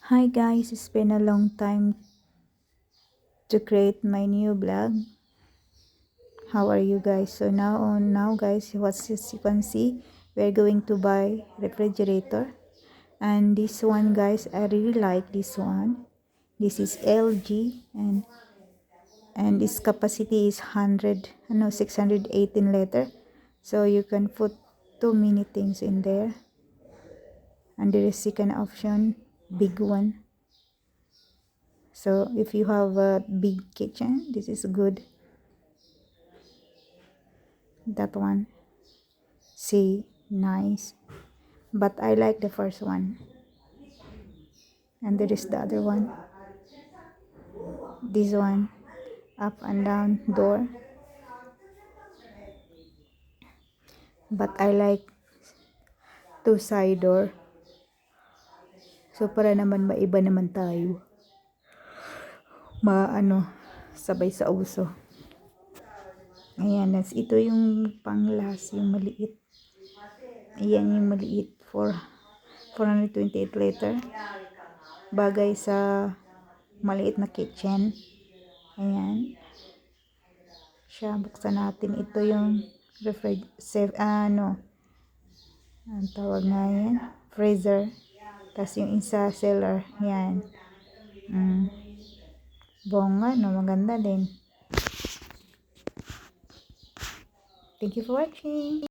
Hi guys, it's been a long time to create my new blog. How are you guys? So now guys, as you can see, we're going to buy refrigerator. And this one guys, I really like this one. This is LG and its capacity is 618 liter. So you can put too many things in there. And there is second option, big one. So if you have a big kitchen, this is good. That one, see, nice, but I like the first one. And there is the other one, this one, up and down door, but I like two side door. So para naman maiba naman tayo, sabay sa uso. Ayan, ito yung pang last, yung maliit. Ayan yung maliit, 428 liter. Bagay sa maliit na kitchen. Ayan. Siya, buksan natin. Ito yung ang tawag nga yan, freezer. Tapos yung isa, cellar. Yan. Bongga, no? Maganda din. Thank you for watching.